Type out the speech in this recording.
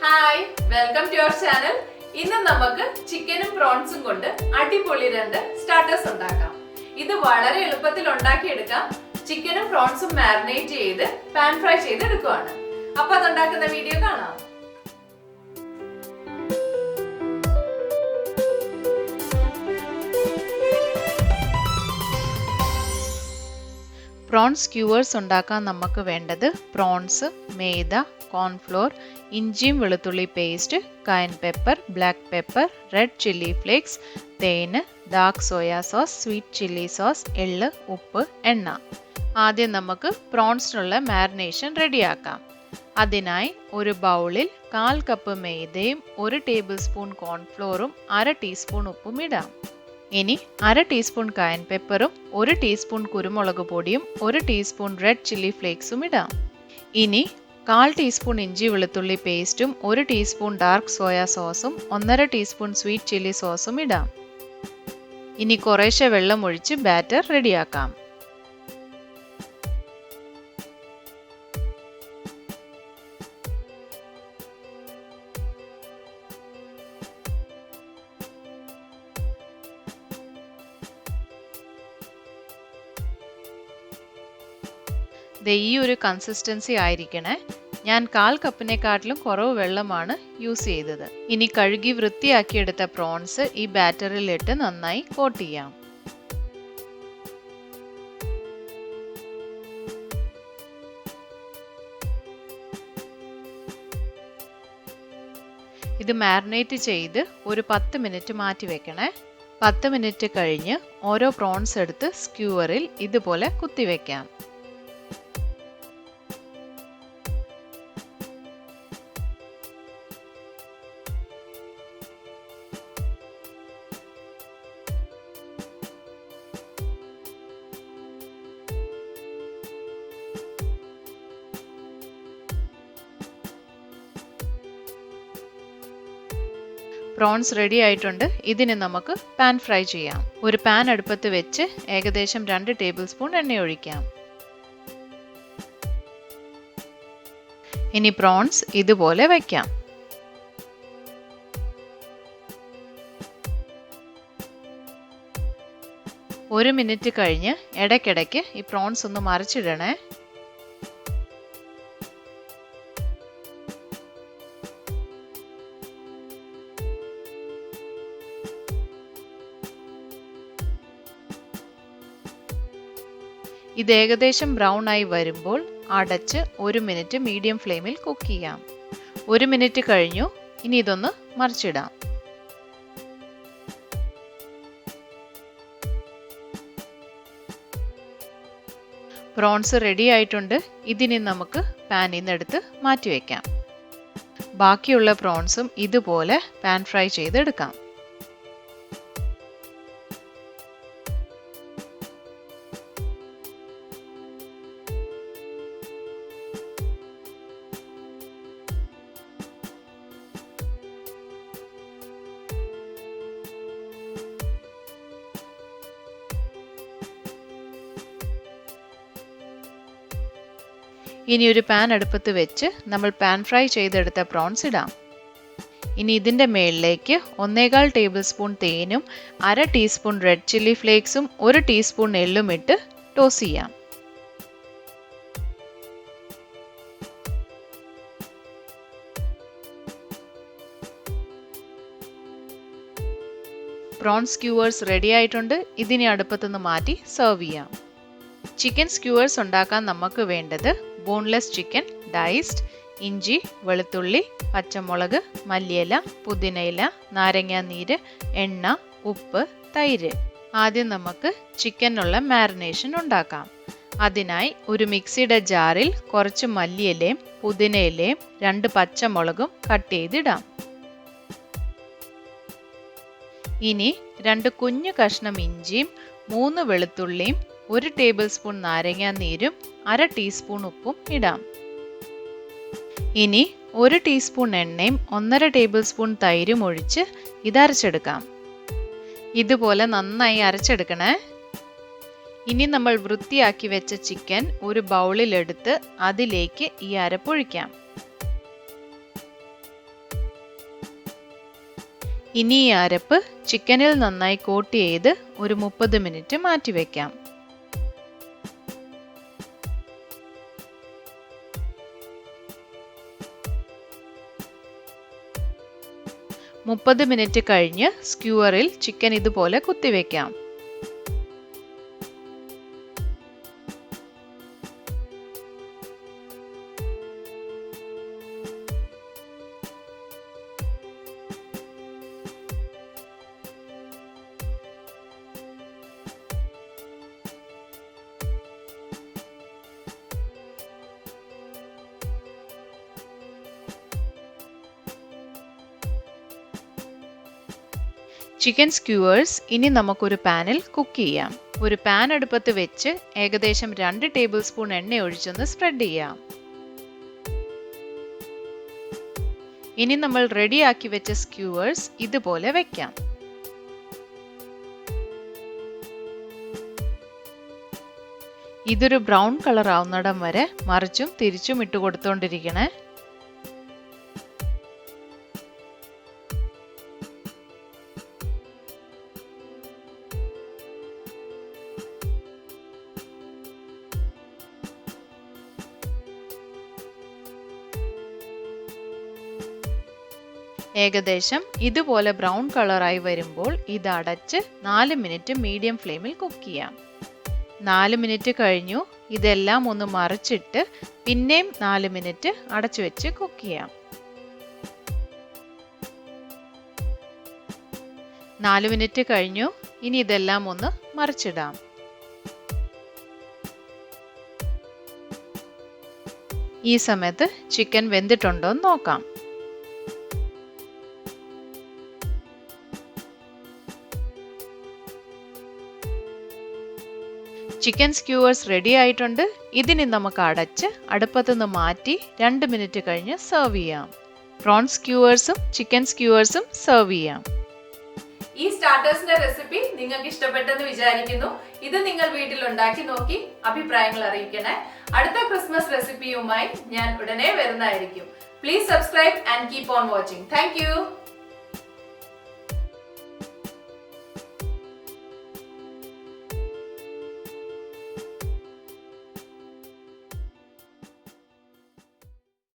Hi, welcome to your channel. ഇന്ന് നമുക്ക് ചിക്കനും പ്രോൺസും കൊണ്ട് അടിപൊളി രണ്ട് സ്റ്റാർട്ടേഴ്സ് ഉണ്ടാക്കാം. ഇത് വളരെ എളുപ്പത്തിൽ ഉണ്ടാക്കിയെടുക്കാം. ചിക്കനും പ്രോൺസും മാരിനേറ്റ് ചെയ്ത് പാൻ ഫ്രൈ ചെയ്ത് എടുക്കുവാണ്. അപ്പൊ അതുണ്ടാക്കുന്ന വീഡിയോ കാണാം. പ്രോൺസ് സ്ക്യൂവേഴ്സ് ഉണ്ടാക്കാൻ നമുക്ക് വേണ്ടത് പ്രോൺസ്, മൈദ, കോൺഫ്ലോർ, ഇഞ്ചിയും വെളുത്തുള്ളി paste, cayenne pepper, black pepper, red chilli flakes, തേന്, dark soya sauce, sweet chilli sauce, എള്ള്, ഉപ്പ്, എണ്ണ. ആദ്യം നമുക്ക് പ്രോൺസിനുള്ള മാരിനേഷൻ റെഡിയാക്കാം. അതിനായി ഒരു ബൗളിൽ 1/4 കപ്പ് മൈദയും 1 ടേബിൾ സ്പൂൺ കോൺഫ്ലോറും 1/2 ടീസ്പൂൺ ഉപ്പും ഇടാം. ഇനി 1/2 ടീസ്പൂൺ കായൻ പെപ്പറും 1 ടീസ്പൂൺ കുരുമുളക് പൊടിയും 1 ടീസ്പൂൺ റെഡ് ചില്ലി ഫ്ലേക്സും ഇടാം. ഇനി 1/4 ടീസ്പൂൺ ഇഞ്ചി വെളുത്തുള്ളി പേസ്റ്റും 1 ടീസ്പൂൺ ഡാർക്ക് സോയാ സോസും 1/2 ടീസ്പൂൺ സ്വീറ്റ് ചില്ലി സോസും ഇടാം. ഇനി കുറേശ്ശെ വെള്ളം ഒഴിച്ച് ബാറ്റർ റെഡിയാക്കാം. ഈ ഒരു കൺസിസ്റ്റൻസി ആയിരിക്കണേ. ഞാൻ 1/4 കപ്പിനെക്കാട്ടിലും കുറവ് വെള്ളമാണ് യൂസ് ചെയ്തത്. ഇനി കഴുകി വൃത്തിയാക്കിയെടുത്ത പ്രോൺസ് ഈ ബാറ്ററിൽ ഇട്ട് നന്നായി കോട്ട് ചെയ്യാം. ഇത് മാരിനേറ്റ് ചെയ്ത് ഒരു 10 മിനിറ്റ് മാറ്റി വെക്കണേ. 10 മിനിറ്റ് കഴിഞ്ഞ് ഓരോ പ്രോൺസ് എടുത്ത് സ്ക്യൂവറിൽ ഇതുപോലെ കുത്തിവെക്കാം. പ്രോൺസ് റെഡി ആയിട്ടുണ്ട്. ഇതിന് നമുക്ക് പാൻ ഫ്രൈ ചെയ്യാം. ഒരു പാൻ അടുപ്പത്ത് വെച്ച് ഏകദേശം 2 ടേബിൾ സ്പൂൺ എണ്ണ ഒഴിക്കാം. ഇനി പ്രോൺസ് ഇതുപോലെ വയ്ക്കാം. ഒരു മിനിറ്റ് കഴിഞ്ഞ് ഇടയ്ക്കിടയ്ക്ക് ഈ പ്രോൺസ് ഒന്ന് മറിച്ചിടണേ. ഇത് ഏകദേശം ബ്രൗൺ ആയി വരുമ്പോൾ അടച്ച് 1 മിനിറ്റ് മീഡിയം ഫ്ലെയിമിൽ കുക്ക് ചെയ്യാം. 1 മിനിറ്റ് കഴിഞ്ഞു. ഇനി ഇതൊന്ന് മറിച്ചിടാം. പ്രോൺസ് റെഡി ആയിട്ടുണ്ട്. ഇതിനി നമുക്ക് പാനിൽ നിന്ന് എടുത്ത് മാറ്റി വയ്ക്കാം. ബാക്കിയുള്ള പ്രോൺസും ഇതുപോലെ പാൻ ഫ്രൈ ചെയ്തെടുക്കാം. ഇനി ഒരു പാൻ അടുപ്പത്ത് വെച്ച് നമ്മൾ പാൻ ഫ്രൈ ചെയ്തെടുത്ത പ്രോൺസ് ഇടാം. ഇനി ഇതിൻ്റെ മേളിലേക്ക് 1/4 ടേബിൾ സ്പൂൺ തേനും 1/2 ടീസ്പൂൺ റെഡ് ചില്ലി ഫ്ലേക്സും 1 ടീസ്പൂൺ എള്ളും ഇട്ട് ടോസ് ചെയ്യാം. പ്രോൺസ് സ്ക്യൂവേഴ്സ് റെഡി ആയിട്ടുണ്ട്. ഇതിനെ അടുപ്പത്തുനിന്ന് മാറ്റി സെർവ് ചെയ്യാം. ചിക്കൻ സ്ക്യൂവേഴ്സ് ഉണ്ടാക്കാൻ നമുക്ക് വേണ്ടത് ബോൺലെസ് ചിക്കൻ, ഡൈസ്ഡ്, ഇഞ്ചി, വെളുത്തുള്ളി, പച്ചമുളക്, മല്ലിയില, പുതിനയില, നാരങ്ങാ നീര്, എണ്ണ, ഉപ്പ്, തൈര്. ആദ്യം നമുക്ക് ചിക്കനുള്ള മാരിനേഷൻ ഉണ്ടാക്കാം. അതിനായി ഒരു മിക്സിയുടെ ജാറിൽ കുറച്ച് മല്ലിയിലയും പുതിനയിലയും 2 പച്ചമുളകും കട്ട് ചെയ്തിടാം. ഇനി 2 കുഞ്ഞു കഷ്ണം ഇഞ്ചിയും 3 വെളുത്തുള്ളിയും 1 ടേബിൾ സ്പൂൺ നാരങ്ങാ നീരും 1/2 ടീസ്പൂൺ ഉപ്പും ഇടാം. ഇനി 1 ടീസ്പൂൺ എണ്ണയും 1/2 ടേബിൾ സ്പൂൺ തൈരും ഒഴിച്ച് ഇത് അരച്ചെടുക്കാം. ഇതുപോലെ നന്നായി അരച്ചെടുക്കണേ. ഇനി നമ്മൾ വൃത്തിയാക്കി വെച്ച ചിക്കൻ ഒരു ബൗളിൽ എടുത്ത് അതിലേക്ക് ഈ അരപ്പൊഴിക്കാം. ഇനി ഈ അരപ്പ് ചിക്കനിൽ നന്നായി കോട്ട് ചെയ്ത് ഒരു 30 മിനിറ്റ് മാറ്റിവെക്കാം. 30 മിനിറ്റ് കഴിഞ്ഞ് സ്ക്യൂവറിൽ ചിക്കൻ ഇതുപോലെ കുത്തിവെക്കാം. ചിക്കൻ സ്ക്യൂവേഴ്സ് ഇനി നമുക്കൊരു പാനിൽ കുക്ക് ചെയ്യാം. ഒരു പാൻ അടുപ്പത്ത് വെച്ച് ഏകദേശം 2 ടേബിൾ സ്പൂൺ എണ്ണ ഒഴിച്ചൊന്ന് സ്പ്രെഡ് ചെയ്യാം. ഇനി നമ്മൾ റെഡിയാക്കി വെച്ച സ്ക്യൂവേഴ്സ് ഇതുപോലെ വെക്കാം. ഇതൊരു ബ്രൗൺ കളർ ആവുന്നിടം വരെ മറിച്ചും തിരിച്ചും ഇട്ട് കൊടുത്തോണ്ടിരിക്കണേ. ഏകദേശം ഇതുപോലെ ബ്രൗൺ കളറായി വരുമ്പോൾ ഇത് അടച്ച് 4 മിനിറ്റ് മീഡിയം ഫ്ലെയിമിൽ കുക്ക് ചെയ്യാം. 4 മിനിറ്റ് കഴിഞ്ഞു. ഇതെല്ലാം ഒന്ന് മറിച്ചിട്ട് പിന്നെയും 4 മിനിറ്റ് അടച്ചു വെച്ച് കുക്ക് ചെയ്യാം. 4 മിനിറ്റ് കഴിഞ്ഞു. ഇനി ഇതെല്ലാം ഒന്ന് മറിച്ചിടാം. ഈ സമയത്ത് ചിക്കൻ വെന്തിട്ടുണ്ടോ എന്ന് നോക്കാം. ചിക്കൻ സ്ക്യൂവേഴ്സ് റെഡി ആയിട്ടുണ്ട്. ഇതിനി നമുക്ക് അടച്ച് അടുപ്പത്തു നിന്ന് മാറ്റി 2 മിനിറ്റ് കഴിഞ്ഞ് സെർവ് ചെയ്യാം. പ്രോൺ സ്ക്യൂവേഴ്സും ചിക്കൻ സ്ക്യൂവേഴ്സും സെർവ് ചെയ്യാം. ഈ സ്റ്റാർട്ടേഴ്സിന്റെ റെസിപ്പി നിങ്ങൾക്ക് ഇഷ്ടപ്പെട്ടെന്ന് വിചാരിക്കുന്നു. ഇത് നിങ്ങൾ വീട്ടിൽ ഉണ്ടാക്കി നോക്കി അഭിപ്രായങ്ങൾ അറിയിക്കണേ. അടുത്ത ക്രിസ്മസ് റെസിപ്പിയുമായി ഞാൻ ഉടനെ വരുന്നതായിരിക്കും. Please subscribe and keep on watching. Thank you.